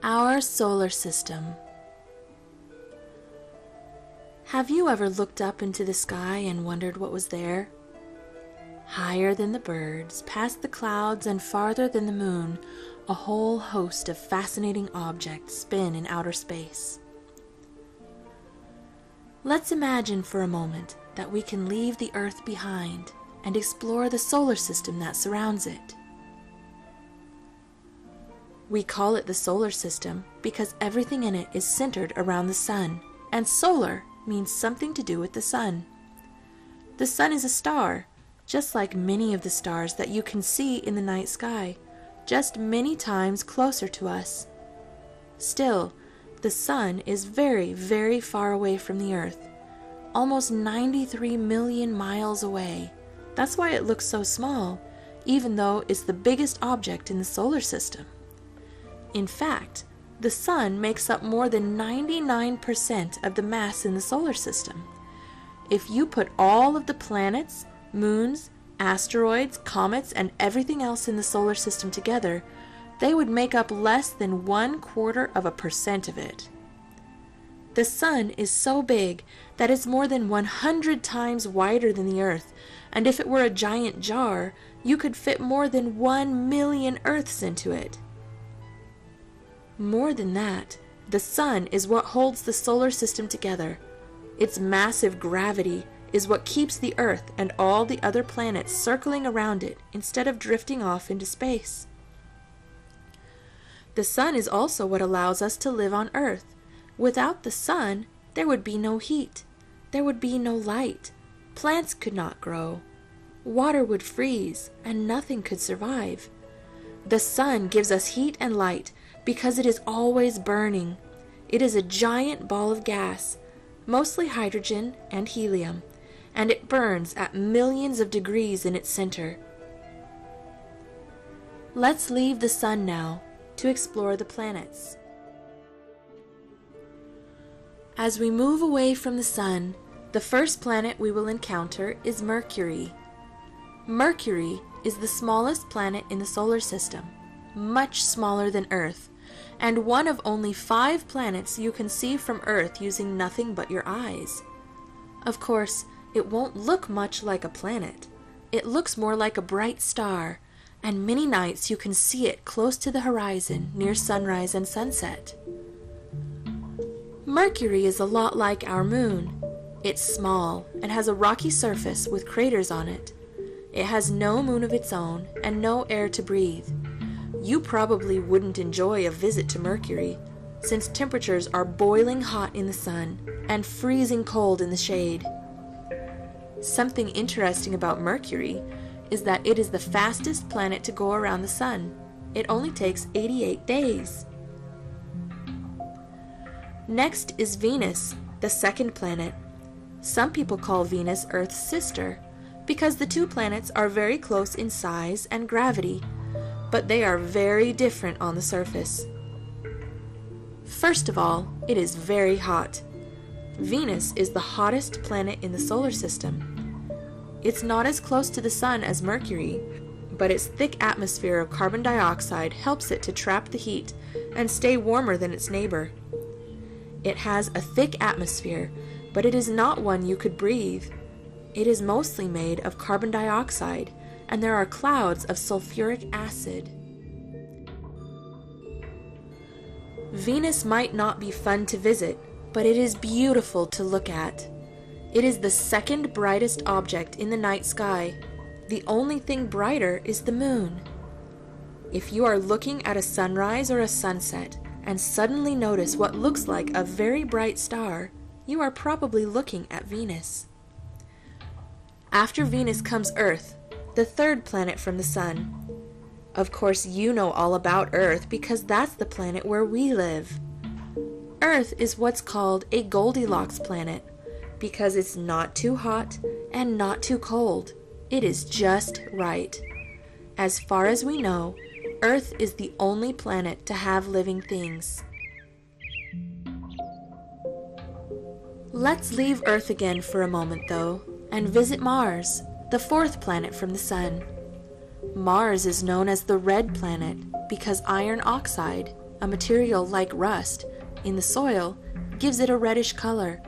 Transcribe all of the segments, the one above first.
Our solar system. Have you ever looked up into the sky and wondered what was there? Higher than the birds, past the clouds, and farther than the moon, a whole host of fascinating objects spin in outer space. Let's imagine for a moment that we can leave the Earth behind and explore the solar system that surrounds it. We call it the solar system because everything in it is centered around the sun, and solar means something to do with the sun. The sun is a star, just like many of the stars that you can see in the night sky, just many times closer to us. Still, the sun is very, very far away from the Earth, almost 93 million miles away. That's why it looks so small, even though it's the biggest object in the solar system. In fact, the sun makes up more than 99% of the mass in the solar system. If you put all of the planets, moons, asteroids, comets, and everything else in the solar system together, they would make up less than 0.25% of it. The sun is so big that it's more than 100 times wider than the Earth, and if it were a giant jar, you could fit more than 1 million Earths into it. More than that, the sun is what holds the solar system together. Its massive gravity is what keeps the Earth and all the other planets circling around it instead of drifting off into space. The sun is also what allows us to live on Earth. Without the sun, there would be no heat. There would be no light. Plants could not grow. Water would freeze, and nothing could survive. The sun gives us heat and light because it is always burning. It is a giant ball of gas, mostly hydrogen and helium, and it burns at millions of degrees in its center. Let's leave the sun now to explore the planets. As we move away from the sun, the first planet we will encounter is Mercury. Mercury is the smallest planet in the solar system, much smaller than Earth, and one of only 5 planets you can see from Earth using nothing but your eyes. Of course, it won't look much like a planet. It looks more like a bright star, and many nights you can see it close to the horizon near sunrise and sunset. Mercury is a lot like our moon. It's small and has a rocky surface with craters on it. It has no moon of its own and no air to breathe. You probably wouldn't enjoy a visit to Mercury, since temperatures are boiling hot in the sun and freezing cold in the shade. Something interesting about Mercury is that it is the fastest planet to go around the sun. It only takes 88 days. Next is Venus, the second planet. Some people call Venus Earth's sister because the two planets are very close in size and gravity, but they are very different on the surface. First of all, it is very hot. Venus is the hottest planet in the solar system. It's not as close to the sun as Mercury, but its thick atmosphere of carbon dioxide helps it to trap the heat and stay warmer than its neighbor. It has a thick atmosphere, but it is not one you could breathe. It is mostly made of carbon dioxide, and there are clouds of sulfuric acid. Venus might not be fun to visit, but it is beautiful to look at. It is the second brightest object in the night sky. The only thing brighter is the moon. If you are looking at a sunrise or a sunset and suddenly notice what looks like a very bright star, you are probably looking at Venus. After Venus comes Earth, the third planet from the sun. Of course, you know all about Earth because that's the planet where we live. Earth is what's called a Goldilocks planet because it's not too hot and not too cold. It is just right. As far as we know, Earth is the only planet to have living things. Let's leave Earth again for a moment, though, and visit Mars, the fourth planet from the sun. Mars is known as the red planet because iron oxide, a material like rust, in the soil gives it a reddish color.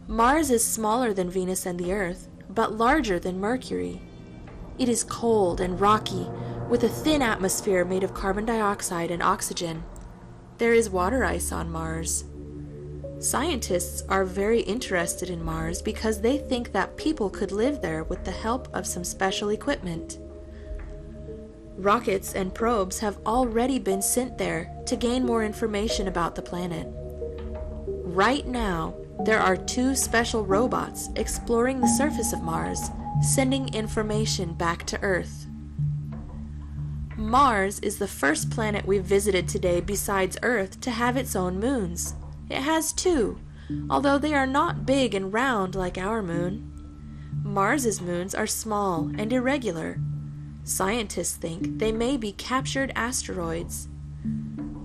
Mars is smaller than Venus and the Earth, but larger than Mercury. It is cold and rocky, with a thin atmosphere made of carbon dioxide and oxygen. There is water ice on Mars. Scientists are very interested in Mars because they think that people could live there with the help of some special equipment. Rockets and probes have already been sent there to gain more information about the planet. Right now, there are 2 special robots exploring the surface of Mars, sending information back to Earth. Mars is the first planet we've visited today besides Earth to have its own moons. It has 2, although they are not big and round like our moon. Mars's moons are small and irregular. Scientists think they may be captured asteroids.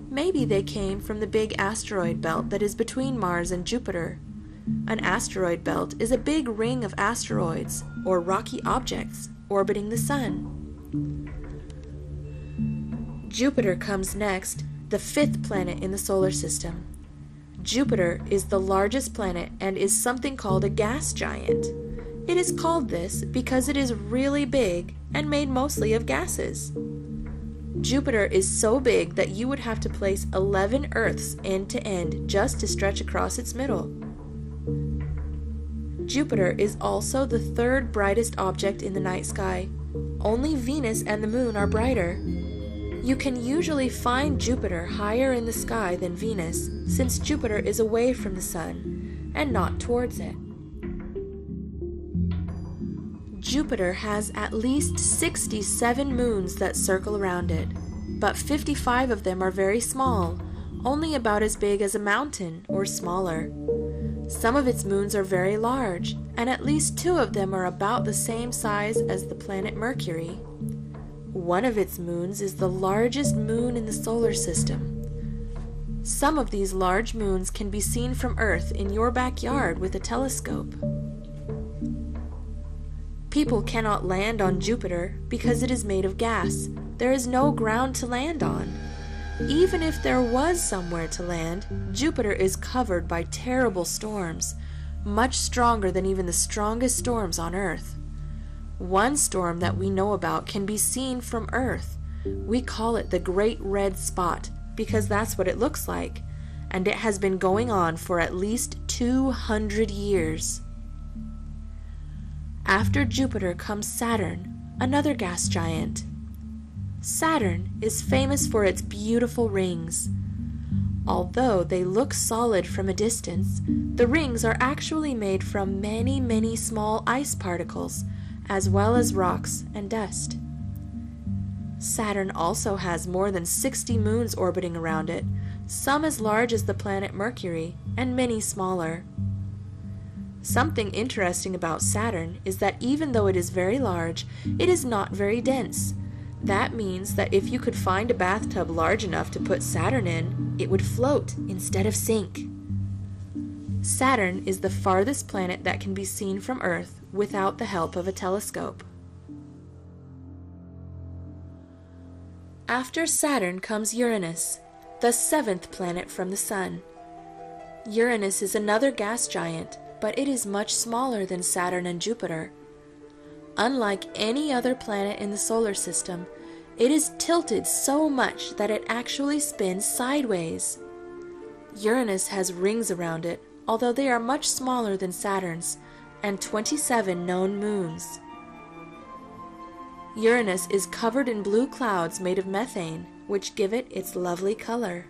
Maybe they came from the big asteroid belt that is between Mars and Jupiter. An asteroid belt is a big ring of asteroids, or rocky objects, orbiting the Sun. Jupiter comes next, the 5th planet in the solar system. Jupiter is the largest planet and is something called a gas giant. It is called this because it is really big and made mostly of gases. Jupiter is so big that you would have to place 11 Earths end to end just to stretch across its middle. Jupiter is also the 3rd brightest object in the night sky. Only Venus and the Moon are brighter. You can usually find Jupiter higher in the sky than Venus, since Jupiter is away from the Sun and not towards it. Jupiter has at least 67 moons that circle around it, but 55 of them are very small, only about as big as a mountain or smaller. Some of its moons are very large, and at least 2 of them are about the same size as the planet Mercury. One of its moons is the largest moon in the solar system. Some of these large moons can be seen from Earth in your backyard with a telescope. People cannot land on Jupiter because it is made of gas. There is no ground to land on. Even if there was somewhere to land, Jupiter is covered by terrible storms, much stronger than even the strongest storms on Earth. One storm that we know about can be seen from Earth. We call it the Great Red Spot because that's what it looks like, and it has been going on for at least 200 years. After Jupiter comes Saturn, another gas giant. Saturn is famous for its beautiful rings. Although they look solid from a distance, the rings are actually made from many, many small ice particles, as well as rocks and dust. Saturn also has more than 60 moons orbiting around it, some as large as the planet Mercury, and many smaller. Something interesting about Saturn is that even though it is very large, it is not very dense. That means that if you could find a bathtub large enough to put Saturn in, it would float instead of sink. Saturn is the farthest planet that can be seen from Earth without the help of a telescope. After Saturn comes Uranus, the 7th planet from the Sun. Uranus is another gas giant, but it is much smaller than Saturn and Jupiter. Unlike any other planet in the solar system, it is tilted so much that it actually spins sideways. Uranus has rings around it, although they are much smaller than Saturn's, and 27 known moons. Uranus is covered in blue clouds made of methane, which give it its lovely color.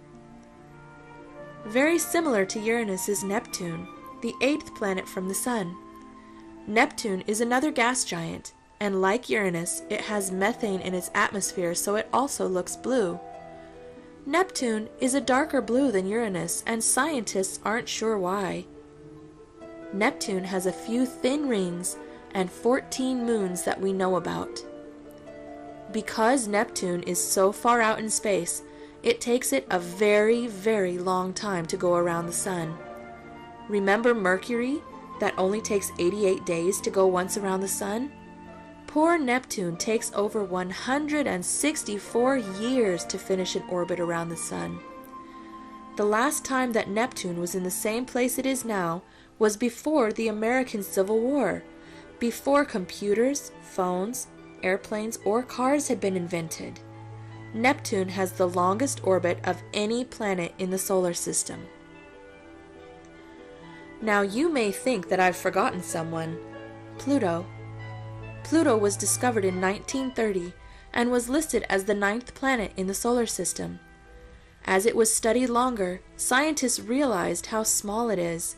Very similar to Uranus is Neptune, the 8th planet from the Sun. Neptune is another gas giant, and like Uranus, it has methane in its atmosphere, so it also looks blue. Neptune is a darker blue than Uranus, and scientists aren't sure why. Neptune has a few thin rings and 14 moons that we know about. Because Neptune is so far out in space, it takes it a very, very long time to go around the Sun. Remember Mercury, that only takes 88 days to go once around the Sun? Poor Neptune takes over 164 years to finish an orbit around the sun. The last time that Neptune was in the same place it is now was before the American Civil War, before computers, phones, airplanes, or cars had been invented. Neptune has the longest orbit of any planet in the solar system. Now you may think that I've forgotten someone. Pluto. Pluto was discovered in 1930 and was listed as the 9th planet in the solar system. As it was studied longer, scientists realized how small it is.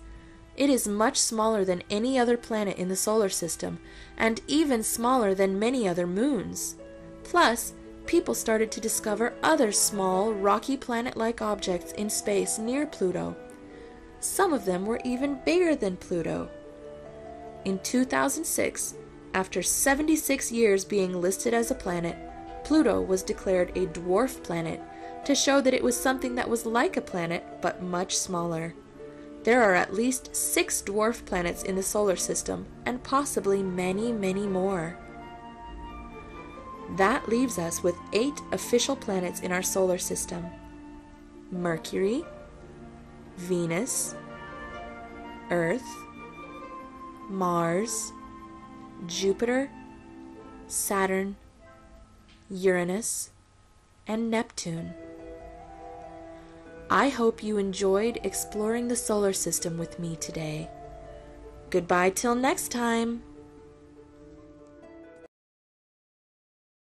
It is much smaller than any other planet in the solar system, and even smaller than many other moons. Plus, people started to discover other small, rocky planet-like objects in space near Pluto. Some of them were even bigger than Pluto. In 2006, after 76 years being listed as a planet, Pluto was declared a dwarf planet to show that it was something that was like a planet but much smaller. There are at least 6 dwarf planets in the solar system and possibly many, many more. That leaves us with 8 official planets in our solar system: Mercury, Venus, Earth, Mars, Jupiter, Saturn, Uranus, and Neptune. I hope you enjoyed exploring the solar system with me today. Goodbye till next time.